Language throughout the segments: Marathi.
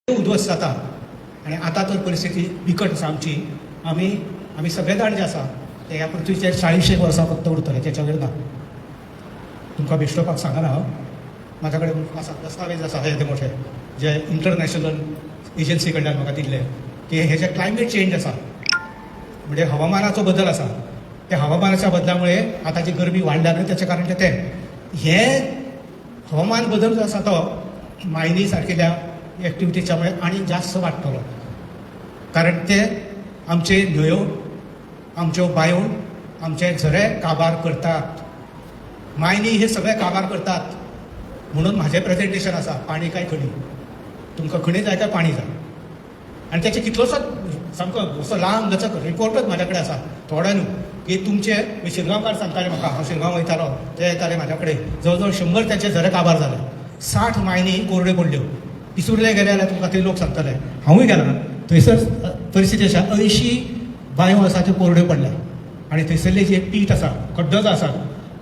उद्ध्वस्त जाता आणि आता तर परिस्थिती बिकट आसा आमची. आमी सगळे जाण जे आसा ते ह्या पृथ्वीचेर 40 वर्सां फक्त उरतले, त्याच्या वयर ना. तुमकां बेश्टोवपाक सांगना हांव. म्हाज्या कडेन आसा दस्तावेज आसा हे मोठे जे इंटरनॅशनल एजन्सी कडल्यान म्हाका दिल्ले की हे जे क्लायमेट चेंज आसा म्हणजे हवामानाचो बदल आसा त्या हवामानाच्या बदलामुळे आता जी गरमी वाडल्या न्हय त्याचे कारण ते हे हवामान बदल जो आसा तो मायनी सारकेल्या एक्टिविटीच्यामुळे आणि जास्त वाडटलो. कारण ते आमचे न्हंयो, आमच्यो बांयो, आमचे झरे काबार करतात. मायनी हे सगळे काबार करतात. म्हणून माझे प्रेझेंटेशन आसा पाणी काय खणी. तुमकां खणी जाय काय पाणी जाय. आणि त्याचे कितलोसोच सामको असो लांब लचक रिपोर्टच म्हाज्या कडेन आसा थोडे न्हू की तुमचे शिरगांवकार सांगताले म्हाका, हांव शिरगांव वयतालो ते येताले म्हाज्या कडेन, जवळ 100 त्यांचे झरे काबार जाले. 60 मायनी कोरड्यो पडल्यो. पिसुर्ले गेले जाल्यार तुमकां ते लोक सांगताले. हांवूय गेला थंयसर परिस्थिती अशा 80 बांयो आसा त्यो कोरड्यो पडल्या आणि थंयसरले जे पीठ आसा, खड्डो जो आसा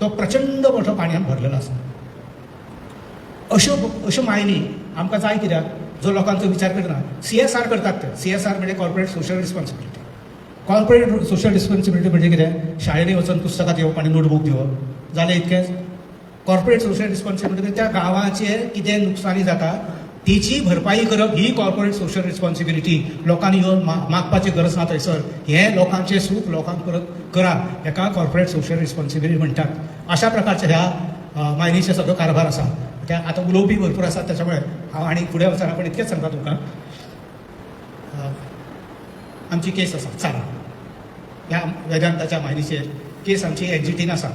तो प्रचंड मोठो पाणयान भरलेलो आसा. अश्यो मायनी आमकां जाय कित्याक जो लोकांचो विचार करना. CSR करतात ते. CSR म्हणजे corporate social responsibility. Corporate social responsibility म्हणजे कितें? शाळेनी वचून पुस्तकां दिवप आणि नोटबूक दिवप जालें इतकेंच. कॉर्पोरेट सोशल रिस्पॉन्सिबिलिटी त्या गांवाचेर कितें नुकसानी जाता तेची भरपाई करप ही कॉर्पोरेट सोशल रिस्पॉन्सिबिलिटी. लोकांनी येवन मागपाची गरज ना थंयसर. हें लोकांचें सूख लोकांक करा हेका कॉर्पोरेट सोशल रिस्पॉन्सिबिलिटी म्हणटात. अशा प्रकारचे ह्या मायनीचे सगळो कारभार आसा. त्या आतां उलोवपी भरपूर आसात त्याच्यामुळे हांव आनी फुडें वचना पण इतकेंच सांगता तुमकां. आमची केस आसा चालू ह्या वेदांताच्या मायनीचेर. केस आमची NGTन आसा,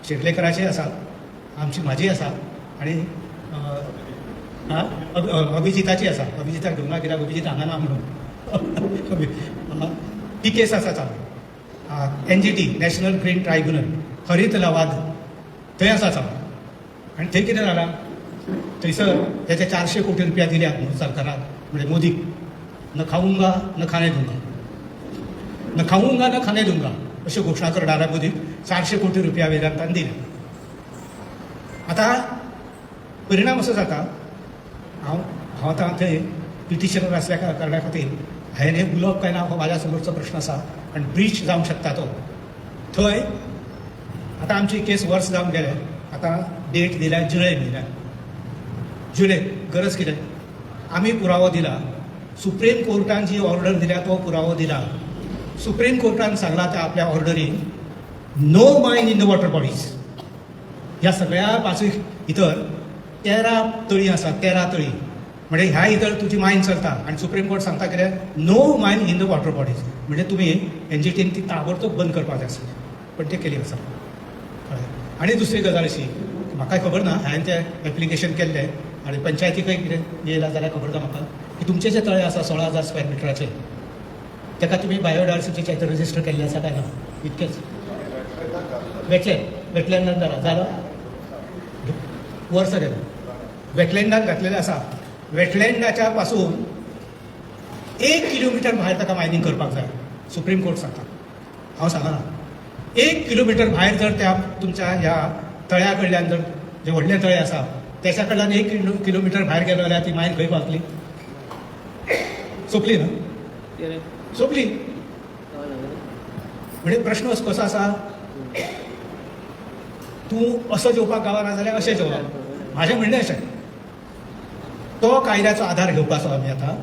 शिरलेकराची आसा, आमची म्हाजी आसा आणि अभिजिताची आसा. अभिजिताक घेवना कित्याक अभिजित हांगा ना म्हणून ती केस आसा चालू. NGT नॅशनल ग्रीन ट्रायब्युनल हरीत लवाद थंय आसा चालू. आणि थंय कितें जालां थंयसर त्याचे 400 कोटी रुपया दिल्यात म्हणून सरकाराक म्हणजे मोदीक. न खाऊंगा न खाणे दूंगा, न खाऊंगा न खाणे दूंगा अशी घोषणा करणारा मोदीक 400 कोटी रुपया वेदांतान दिले. आता परिणाम असो जाता हांव आतां थंय पिटिशनर आसल्या कारणा खातीर हांवें हें उलोवप काय ना हो म्हाज्या समोरचो प्रश्न आसा. आनी ब्रीच जावंक शकता तो थंय. आतां आमची केस वर्स जावन गेले. आतां डेट दिल्या जुलय म्हयन्यात. जुलय गरज कितें? आमी पुरावो दिला. सुप्रीम कोर्टान जी ऑर्डर दिल्या तो पुरावो दिला. सुप्रीम कोर्टान सांगला त्या आपल्या ऑर्डरीन no Mayan in the water bodies. ह्या सगळ्या पासून भितर 13 तळी आसात. 13 तळी म्हणजे ह्या भितर तुजी मायन चलता. आनी सुप्रीम कोर्ट सांगता कितें no Mayan in the water bodies. म्हणजे तुमी NGTन ती ताबडतोब बंद करपाक जाय आसली पण ते केली आसा. आनी दुसरी गजाल अशी म्हाका खबर ना, हांवें तें एप्लिकेशन केल्लें आनी पंचायतीकय कितें येयला जाल्यार खबर ना म्हाका की तुमचे जे तळे आसा 16,000 स्क्वेअर मिटराचे ताका तुमी बायोडायवर्सिटीच्या हातूंत रजिस्टर केल्ले आसा काय ना इतकेंच. वेटलँडान जालो वर्स गेलो. वेटलँडान घातलेलें आसा. वेटलँडाच्या पासून 1 किलोमिटर भायर ताका मायनिंग करपाक जाय सुप्रीम कोर्ट सांगता. हांव सांगना 1 किलोमिटर भायर जर त्या तुमच्या ह्या तळ्या कडल्यान जर जे व्हडले तळे आसा त्याच्या कडल्यान 1 किलोमिटर भायर गेलो जाल्यार ती मायन खंय पावतली? सोंपली ना? सोंपली. म्हणजे प्रश्न कसो आसा तूं असो जेवपाक गावना जाल्यार अशें जेवप. म्हाजें म्हणणें अशें तो कायद्याचो आधार घेवपाचो आमी आतां.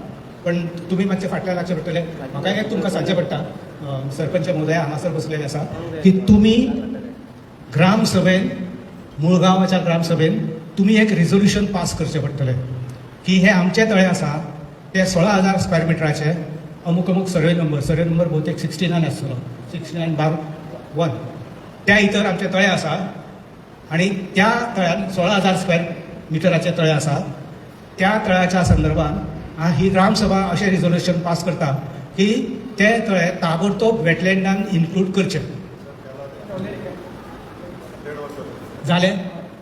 पण तुमी मातशें फाटल्यान लागचें पडटलें. म्हाका एक तुमकां सांगचें पडटा सरपंच महोदय हांगासर बसलेले आसा की तुमी ग्रामसभेन मुळगांवाच्या ग्रामसभेन तुमी एक रिझोल्युशन पास करचें पडटलें की हे आमचे तळे आसा ते 16,000 स्क्वेअर मिटराचे अमूक सर्वे नंबर बहुतेक 69 आसतलो 69/1 त्या भितर आमचे तळे आसा. आणि त्या तळ्यान 16,000 स्क्वेअर मिटराचे तळे आसा. त्या तळ्याच्या संदर्भान ही ग्रामसभा अशें रिझोल्युशन पास करता की ते तळे ताबडतोब वेटलँडान इन्क्लूड करचे. जालें?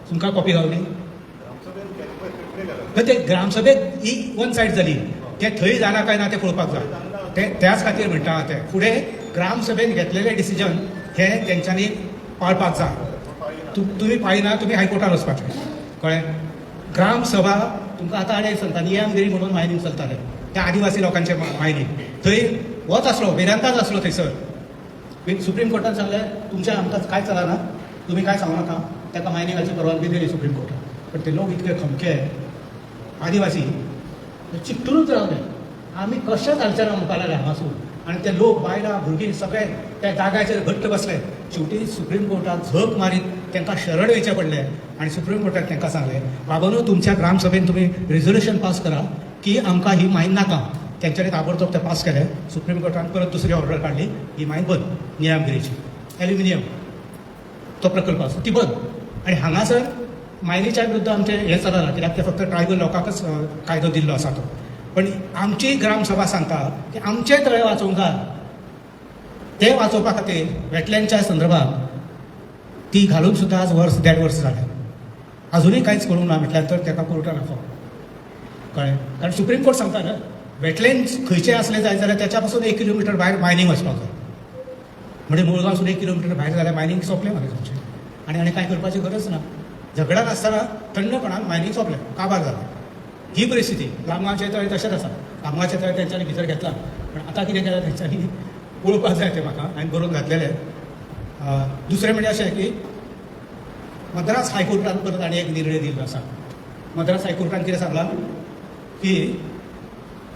तुमकां कॉपी गावली? ते ग्रामसभेक ही वन सायड जाली. ते थंय जालां काय ना ते पळोवपाक जाय. त्याच खातीर म्हणटा ते फुडें ग्रामसभेन घेतलेलें डिसिजन हे तेंच्यांनी पाळपाक जाय. तुमी पाळिना तुमी हायकोर्टान वचपाचें कळ्ळें. ग्रामसभा तुमकां आतां आनी एक सांगता नियमगिरी म्हणून मायनींग चलतालें त्या आदिवासी लोकांचे मायनींग थंय वच आसलो वेदांताच आसलो थंयसर सुप्रीम कोर्टान सांगलें तुमच्या आमकां काय चलना तुमी काय सांगू नाका ताका मायनिंगाची परवानगी दिली सुप्रीम कोर्टान पण ते लोक इतके खमके आदिवासी चिकटूनच रावले आमी कशेंच हालचे ना म्हणपाक लागले हांगासून आनी ते लोक बायलां भुरगीं सगळे त्या जाग्याचेर घट्ट बसले शेवटी सुप्रीम कोर्टाक झक मारीत तांकां शरण वयचें पडलें आनी सुप्रीम कोर्टान तांकां सांगलें बाबानू तुमच्या ग्रामसभेन तुमी रेझोल्युशन पास करा की आमकां ही मायन नाका तेंच्यांनी ताबडतोब ते पास केलें सुप्रीम कोर्टान परत दुसरी ऑर्डर काडली ही मायन बंद नियामगिरीची एल्युमिनियम तो प्रकल्प आसा ती बंद आनी हांगासर मायनीच्या विरुद्ध आमचें हें चलना कित्याक ते फक्त ट्रायबल लोकांकच कायदो दिल्लो आसा तो पण आमची ग्रामसभा सांगता की आमचे तळे वाचोवंक जाय ते वाचोवपा खातीर वेटलँडच्या संदर्भात ती घालून सुद्दां आज वर्स 1.5 वर्स जालें अजुनूय कांयच करूंक ना म्हटल्यार तर ताका कोर्टान आसा कळ्ळें कारण सुप्रीम कोर्ट सांगता ना वेटलँड खंयचे असले जाय जाल्यार त्याच्या पासून 1 किलोमिटर भायर मायनींग वचपाक जाय म्हणजे मुळगांवसून 1 किलोमिटर भायर जाल्यार मायनींग सोंपलें मरे तुमचें आनी कांय करपाची गरज ना झगडा नासतना थंडपणान मायनींग सोंपलें काबार जालें ही परिस्थिती लांबगांवचे तळे तशेंच आसा लांबगांवचे तळे तेंच्यांनी भितर घेतला पण आतां कितें केलां तेंच्यांनी पळोवपाक जाय तें म्हाका हांवें बरोवन घातलेलें दुसरें म्हणजे अशें की मद्रास हायकोर्टान परत आनी एक निर्णय दिल्लो आसा मद्रास हायकोर्टान कितें सांगलां की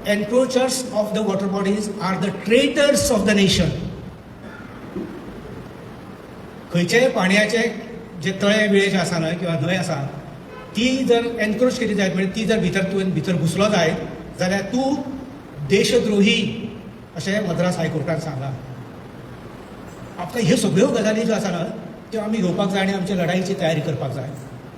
encroachers of the water bodies are the traitors of the nation खंयचेय पाणयाचे जे तळे बिळे जे आसा न्हय किंवा न्हंय आसा ती जर एनक्रोच केली जायत म्हणजे ती जर तुवें भितर घुसलो जायत जाल्यार तूं देशद्रोही अशें मद्रास हायकोर्टान सांगलां आमकां ह्यो सगळ्यो गजाली ज्यो आसा न्हय त्यो आमी घेवपाक जाय आनी आमचे लढाईची तयारी करपाक जाय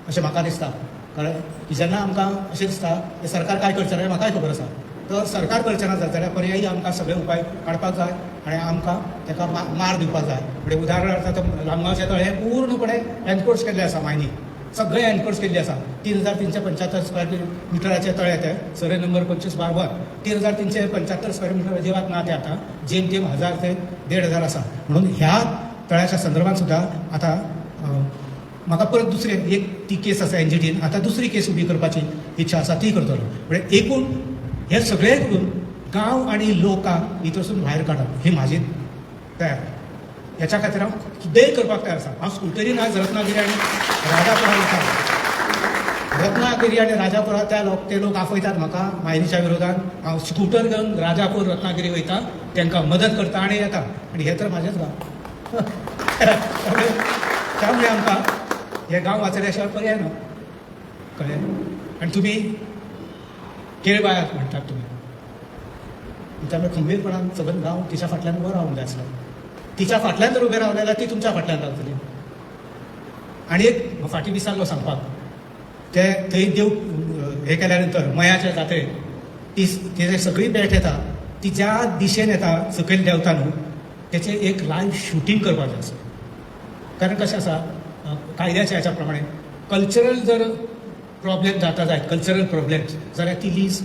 अशें म्हाका दिसता कारण जेन्ना आमकां अशें दिसता हे सरकार काय करचें ना म्हाकाय खबर आसा तर सरकार करचें ना जाल्यार पर्यायी आमकां सगळे उपाय काडपाक जाय आनी आमकां ताका मार दिवपाक जाय म्हणजे उदाहरणार्थ लांबगांवचे तळे पूर्णपणे एनक्रोच केल्ले आसा मायनींग सगळे एनक्रोच केल्ली आसा 3,375 स्क्वेअर मिटराचे तळे ते सर्वे नंबर 25 बार 3,375 स्क्वेअर मिटर अजिबात ना ते आतां जेम तेम 1000 ते 1,500 आसा म्हणून ह्या तळ्याच्या संदर्भात सुद्दां आतां म्हाका परत दुसरी एक ती केस आसा एनजीटीन आतां दुसरी केस उबी करपाची इच्छा आसा ती करतलो म्हणजे एकूण हे सगळे करून गांव आनी लोकांक हितून भायर काडप ही म्हाजी तयार ह्याच्या खातीर हांव कितेंय करपाक तयार आसा हांव स्कुटरीन आज रत्नागिरी आनी राजापुरा वता रत्नागिरी आनी राजापुरा ते लोक आफयतात म्हाका मायनीच्या विरोधात हांव स्कुटर घेवन राजापूर रत्नागिरी वयता तांकां मदत करता आनी येता आनी हे तर म्हाजेच गांव त्यामुळे आमकां हे गांव वाचल्या शिवाय पर्याय ना कळ्ळें आनी तुमी केळबायाक म्हणटात तुमी त्यामुळे खंबीरपणान सगळं गांव तिच्या फाटल्यान उबो रावंक जाय आसलें तिच्या फाटल्यान जर उबें रावलें जाल्यार ती तुमच्या फाटल्यान रावतली आनी एक फाटीं विसरलो सांगपाक ते थंय देव हे केल्या नंतर मयाच्या जात्रेक तेजे सगळी बॅट येता ती ज्या दिशेन येता सकयल देंवता न्हू तेचें एक लायव्ह शूटिंग करपाक जाय आसा कारण कशें आसा कायद्याच्या हेच्या प्रमाणे कल्चरल जर प्रॉब्लेम जाता जायत कल्चरल प्रॉब्लेम्स जाल्यार ती लीज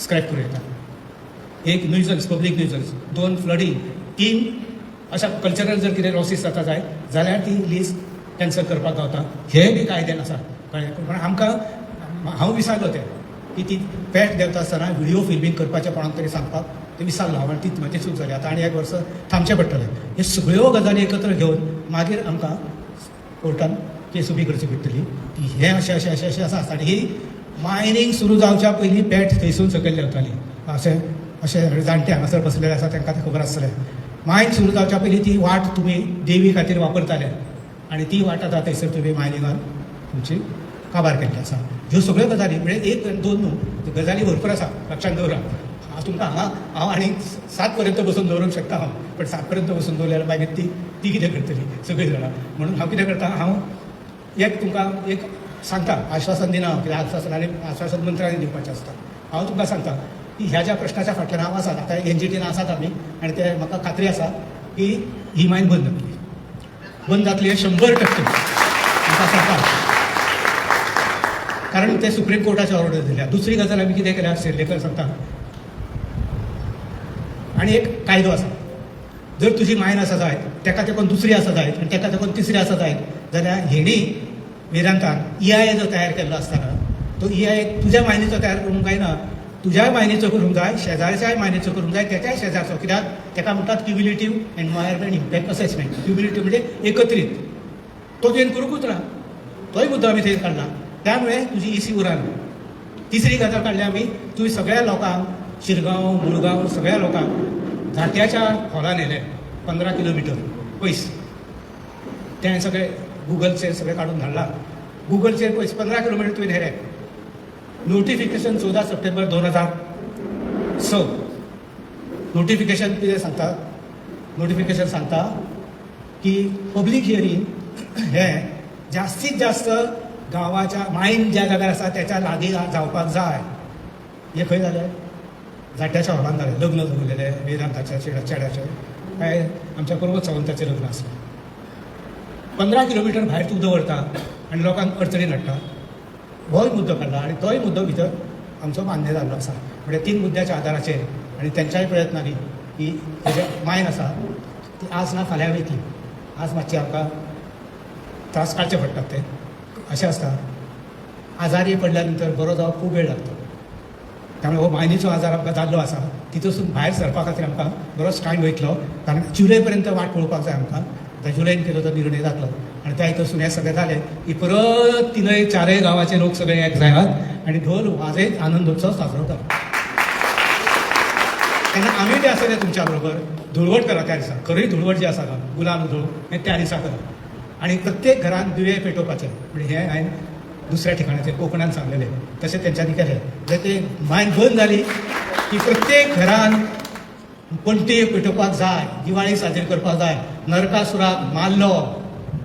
स्क्रॅप करूं येता एक न्युजन्स पब्लीक न्युजन्स 2 फ्लडींग 3 अशा कल्चरल जर कितें लॉसीस जाता जायत जाल्यार ती लीज कॅन्सल करपाक गावता हे बी कायद्यान आसा कळ्ळें पण आमकां हांव विसरलो तें की ती पॅट देंवता आसतना व्हिडिओ फिल्मींग करपाचें कोणाक तरी सांगपाक ते विसरलो हांव आनी ती म्हाजी चूक जाली आतां आनी 1 वर्स थांबचें पडटलें हे सगळ्यो गजाली एकत्र घेवन मागीर आमकां कोर्टान केस उबी करची पडटली की हें अशें अशें अशें अशें आसा आनी ही मायनींग सुरू जावच्या पयलीं पॅट थंयसून सकयल देंवताली अशें जाणटे हांगासर बसलेले आसा तांकां तें खबर आसतलें मायन सुरू जावच्या पयलीं ती वाट तुमी देवी खातीर वापरताले आनी ती वाट आतां थंयसर तुमी मायनिंगान तुमची काबार केल्ली आसा ह्यो सगळ्यो गजाली म्हणजे 1-2 न्हू गजाली भरपूर आसा लक्षांत दवरा हांव तुमकां हांव आनी 7 पर्यंत बसून दवरूंक शकता हांव पण 7 पर्यंत बसून दवरल्यार मागीर ती कितें करतली सगळीं जाणां म्हणून हांव कितें करता हांव एक तुमकां एक सांगता आश्वासन दिना हांव कित्याक आश्वासन मंत्र्यांनी दिवपाचें आसता हांव तुमकां सांगता की ह्या ज्या प्रश्नाच्या फाटल्यान हांव आसात आतां एनजीटीन आसात आमी आनी ते म्हाका खात्री आसा की ही मायन बंद जातली हे 100% म्हाका सांगता कारण ते सुप्रीम कोर्टाची ऑर्डर दिल्या दुसरी गजाल आमी कितें केल्या सिर्लेकर सांगता आनी एक कायदो आसा जर तुजी मायन आसा जायत तेका तेकोन दुसरी आसा जायत आनी तेका तेकोन तिसरी आसा जायत जाल्यार हेणी वेदांतान EIA जर तयार केल्लो आसतना तो EIA तुज्या मायनीचो तयार करूंक जायना, तुज्याय मायनीचो करूंक जाय, शेजारच्याय मायनीचो करूंक जाय, त्याच्याय शेजारचो. कित्याक ताका म्हणटात cumulative environment impact assessment. Cumulative म्हणजे एकत्रीत. तो तुवें करूंकूच ना. तोय मुद्दो आमी थंय काडला. त्यामुळे तुजी EC उरना. तिसरी गजाल काडली आमी, तुवें सगळ्या लोकांक शिरगांव, मुळगांव सगळ्या लोकांक झांट्याच्या हॉलान येयले 15 किलोमिटर पयस. तें सगळें गुगलचेर सगळें काडून धाडला. गुगलचेर पयस 15 किलोमिटर तुवें हेरे. Notification 14 September 2006. नोटिफिकेशन कितें सांगता? नोटिफिकेशन सांगता की पब्लीक हियरींग हें जास्तीत जास्त गांवाच्या मायन ज्या जाग्यार आसा त्याच्या लागीं जावपाक जाय. हें खंय जालें? झाट्याच्या हॉलान जालें. लग्न जमलेलें वेदांताच्या चेड्याचें काय आमच्या पर्वत सावंताचें लग्न आसलें. 15 किलोमिटर भायर तूं दवरता आनी लोकांक अडचणीन हाडटा. होय मुद्दो काडला आनी तोय मुद्दो भितर आमचो मान्य जाल्लो आसा. म्हणजे 3 मुद्द्याच्या आदाराचेर आनी तेंच्याय प्रयत्नांनी ही हेजें मायन आसा ती आज ना फाल्यां वयतली. आज मातशें आमकां त्रास काडचे पडटात. ते अशें आसता. आजारी पडल्या नंतर बरो जावप खूब वेळ लागतो. त्यामुळे हो मायनीचो आजार आमकां जाल्लो आसा. तितून भायर सरपा खातीर आमकां बरोच टायम वयतलो. कारण जुलय पर्यंत वाट पळोवपाक जाय आमकां. आता जुलैन केलो तो निर्णय जातलो आनी त्या हितून हें सगळें जालें की परत 3-4 गांवाचे लोक सगळे एक जायात आनी ढोल वाजयत आनंदोत्सव साजरो करतात. तेन्ना आमी बी आसले तुमच्या बरोबर धुळवट करा त्या दिसा. खरी धुळवट जी आसा गुलाल उधळ हें त्या दिसा करप. आणि प्रत्येक घरात दिवे पेटोवपाचे. म्हणजे हें हांवें दुसऱ्या ठिकाणाचेर कोंकणान सांगलेलें. तशें तेंच्यांनी केलें. म्हणजे ते मायन बंद जाली की प्रत्येक घरान पणटी पेटोवपाक जाय. दिवाळी साजरी करपाक जाय. नरकासुराक मारलो,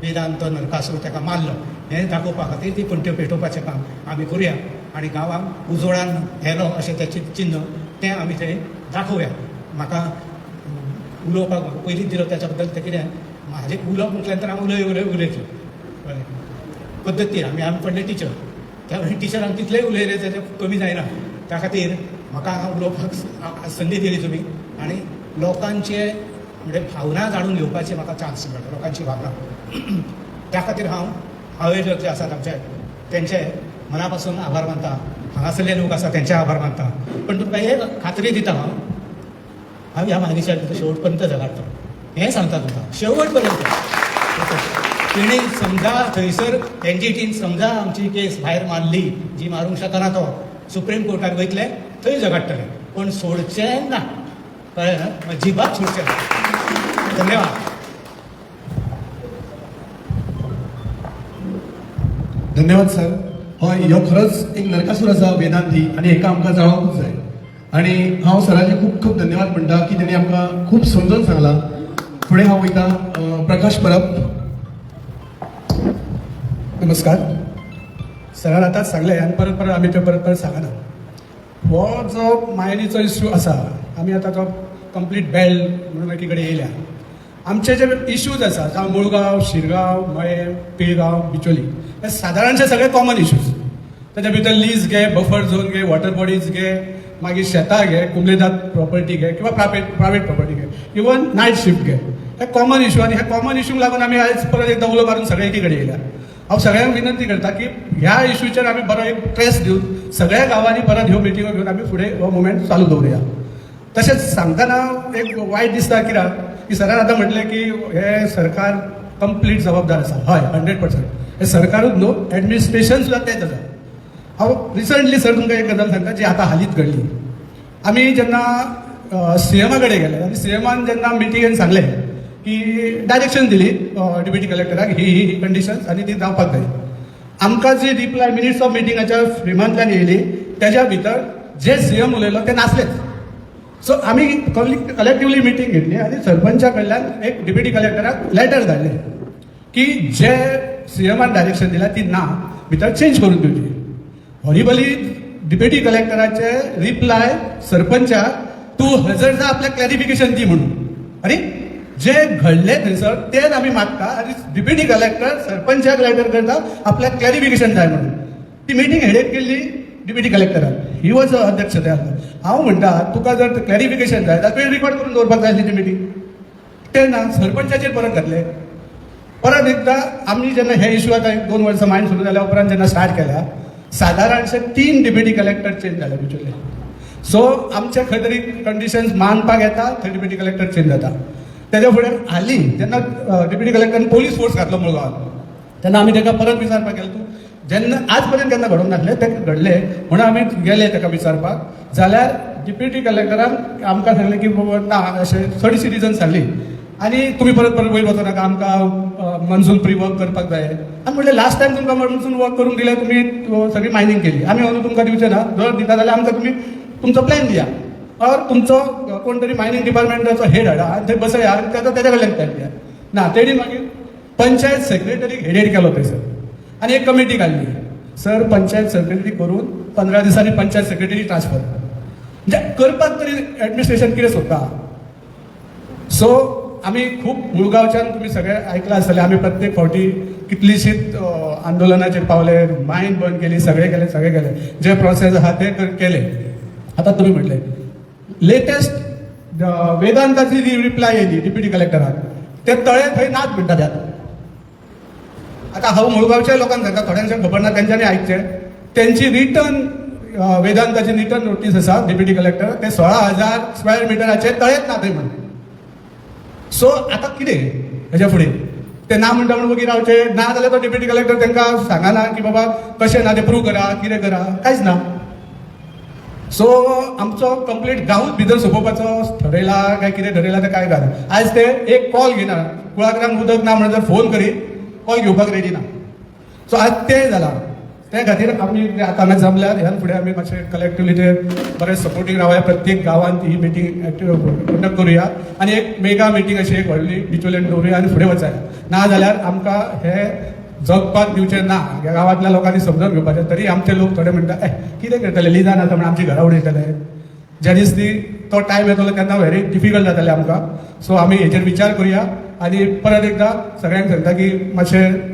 वेदांत नरकासूर ताका मारलो हें दाखोवपा खातीर ती पणट्यो पेटोवपाचें काम आमी करुया. आनी गांवांक उजोडान येलो अशें तेचें चिन्ह तें आमी थंय दाखोवया. म्हाका उलोवपाक पयलींच दिलो त्याच्या बद्दल. तें कितें म्हाजें उलोवप म्हटल्या नंतर हांव उलयतलो पद्दतीन. आमी पडले टिचर. त्या टिचरांक कितलेंय उलयलें तेजें कमी जायना. त्या खातीर म्हाका हांव उलोवपाक संदी दिली तुमी आनी लोकांचे म्हणजे भावना जाणून घेवपाची म्हाका चान्स मेळ्ळो. लोकांची भावना त्या खातीर हांव आयोजक जे आसात आमचे तेंचे मना पासून आभार मानता. हांगासरले लोक आसा तेंचे आभार मानता. पण तुमकां एक खात्री दिता हांव ह्या मायनीच्या शेवट पर्यंत झगडटा. हें सांगता तुमकां शेवट पर्यंत. तेणी समजा थंयसर NGTन समजा आमची केस भायर मारली जी मारूंक शकना तो सुप्रीम कोर्टाक वयतले थंय झगडटले. पण सोडचें ना. कळ्ळें ना? अजिबात सोडचें ना. धन्यवाद. धन्यवाद सर. हय ह्यो खरोच एक नरकासूर आसा वेदांती आनी हेका आमकां जाळोवंकूच जाय. आनी हांव सराचे खूब खूब धन्यवाद म्हणटा की तेणी आमकां खूब समजून सांगलां. फुडें हांव वयता. प्रकाश परब. नमस्कार. सरान आतांच सांगलें आनी परत परत आमी ते परत सांगना. हो जो मायनीचो इश्यू आसा आमी आतां तो कंप्लीट बेल्ट म्हणून एकी कडेन येयल्या. आमचे जे इश्यूज आसा जावं मुळगांव, शिरगांव, मये, पिळगांव, बिचोली हे सादारणशे सगळे कॉमन इश्यूज. ताच्या भितर लीज घे, बफर झोन घे, वॉटर बॉडीज घे, मागीर शेतां घे, कुंबलेदाद प्रॉपर्टी घे किंवा प्रायवेट प्रॉपर्टी घे, इवन नायट शिफ्ट घे. हे कॉमन इश्यू आनी ह्या कॉमन इश्यूक लागून आमी आयज परत एकदां उलो मारून सगळे एकी कडेन येयल्या. हांव सगळ्यांक विनंती करता की ह्या इश्यूचेर आमी बरो एक ट्रेस दिवन सगळ्या गांवांनी परत ह्यो मिटिंगो घेवन आमी फुडें हो मुवमेंट चालू दवरुया. तशेंच सांगतना एक वायट दिसता कित्याक की सरान आतां म्हटलें की हे सरकार कंप्लीट जबाबदार आसा. हय 100%. हे सरकारूच न्हू एडमिनिस्ट्रेशन सुद्दां तेंच आसा. हांव रिसंटली सर तुमकां एक गजाल सांगता जी आतां हालींच घडली. आमी जेन्ना CMा कडेन गेले आनी CMान जेन्ना मिटिंगेन सांगलें की डायरेक्शन दिली डेप्युटी कलेक्टराक ही कंडिशन्स आनी ती जावपाक जाय. आमकां जी रिप्लाय मिनिट्स ऑफ मिटिंगाच्या फ्रेमांतल्यान येयली त्याच्या भितर जे CM उलयलो ते नासलेच. सो आमी कलेक्टिवली मिटींग घेतली आनी सरपंचा कडल्यान एक डेप्युटी कलेक्टराक लेटर धाडलें की जे CMान डायरेक्शन दिल्या ती ना भितर चेंज करून दिवची. हॉरिबली डेप्युटी कलेक्टराचे रिप्लाय सरपंचाक तूं हजर जा आपल्याक क्लॅरिफिकेशन दी म्हणून. अरे जे घडले थंयसर तेच आमी मागता आनी डेप्युटी कलेक्टर सरपंचाक लेटर करता आपल्याक क्लॅरिफिकेशन जाय म्हणून. ती मिटींग हेडेक केल्ली डेप्युटी कलेक्टरान. ही वॉज अध्यक्ष ते हांव म्हणटा तुका जर क्लॅरिफिकेशन जाय जाल्यार तुवें रिकॉर्ड करून दवरपाक जाय आसली ती मिटींग. ते ना सरपंचाचेर परत घातले. परत एकदां आमी जेन्ना हे इश्यू आतां 2 वर्सां मायन सुरू जाल्या उपरांत जेन्ना स्टार्ट केल्या सादारणशे 3 डेप्युटी कलेक्टर चेंज जाले बिचुले. सो आमचे खंय तरी कंडिशन्स मानपाक येता थंय डेप्युटी कलेक्टर चेंज जाता. तेज्या फुडें हालीं जेन्ना डेप्युटी कलेक्टरान पोलीस फोर्स घातलो मुळगांवांत तेन्ना आमी ताका परत विचारपाक गेलो तूं जेन्ना आज पर्यंत केन्ना घडोवंक नासलें तें घडलें म्हणून आमी गेले ताका विचारपाक जाल्यार डेप्युटी कलेक्टरान आमकां सांगलें की बाबा ना अशें थोडीशी रिजन सांगली आनी तुमी परत परत वयर वचो नाका आमकां मनसून प्री वर्क करपाक जाय. आमी म्हणलें लास्ट टायम तुमकां मनसून वर्क करूंक दिलें तुमी सगळी मायनींग केली आमी अंदू तुमकां दिवचें ना जर दिता जाल्यार आमकां तुमी तुमचो प्लॅन दिया और तुमचो कोण तरी मायनींग डिपार्टमेंटाचो हेड हाडा आनी थंय बसया आनी तेजो तेज्या कडल्यान प्लॅन दिया. ना तेणी मागीर पंचायत सेक्रेटरीक हेडेड केलो थंयसर आनी एक कमिटी काडली. सर पंचायत सेक्रेटरी करून 15 दिसांनी पंचायत सेक्रेटरी ट्रान्सफर म्हणजे करपाक तरी एडमिनिस्ट्रेशन कितें सोदता. सो आमी खूब मुळगांवच्यान तुमी सगळे आयकलां आसतलें आमी प्रत्येक फावटी कितलीशीच आंदोलनाचेर पावले मायन बंद केली सगळे केले जे प्रोसेस आहा ते केले. आतां तुमी म्हटलें लेटेस्ट वेदांताची जी रिप्लाय येयली डेप्युटी कलेक्टराक ते तळे थंय नाच म्हणटा ते आतां हांव मुळगांवच्या लोकांक सांगता थोड्यांक खबर ना तेंच्यांनी आयकचें तेंची रिटर्न वेदांताची रिटर्न नोटीस आसा डेप्युटी कलेक्टर ते 16,000 स्क्वेअर मिटराचे तळेच ना थंय म्हणून. सो आतां कितें हेच्या फुडें ते ना म्हणटा म्हणून वगीर रावचे ना जाल्यार तो डेप्युटी कलेक्टर तांकां सांगना की बाबा कशें ना ते प्रूव करा कितें करा कांयच ना. सो आमचो कंप्लीट गांवूच भितर सोंपोवपाचो ठरयला काय कितें ठरयला तें कांय घाल आयज ते एक कॉल घेना कुळागरांक उदक ना म्हणून जर फोन करीत कॉल घेवपाक रेडी ना. सो आज तें जालां त्या खातीर आमी आतां आमी जमल्यात ह्यान फुडें आमी मातशें कलेक्टिवली ते बरें सपोर्टींग रावया प्रत्येक गांवांत ही मिटींग कंडक्ट करुया आनी एक मेगा मिटींग अशी एक व्हडली बिचोलेन दवरुया आनी फुडें वचाया. ना जाल्यार आमकां हे जगपाक दिवचें ना ह्या गांवांतल्या लोकांनी समजून घेवपाचें. तरी आमचे लोक थोडे म्हणटा कितें करतले लिजान आतां म्हणून आमची घरा उडयतले ज्या दिसती तो टायम येतलो तेन्ना व्हेरी डिफिकल्ट जातलें आमकां. सो आमी हेचेर विचार करुया आनी परत एकदां सगळ्यांक सांगता की मातशें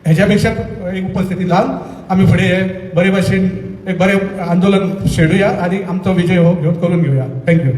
हेच्या पेक्षा एक उपस्थिती लावन आमी फुडें हे बरे भाशेन एक बरें आंदोलन शेडुया आनी आमचो विजय हो घेवन करून घेवया. थँक्यू.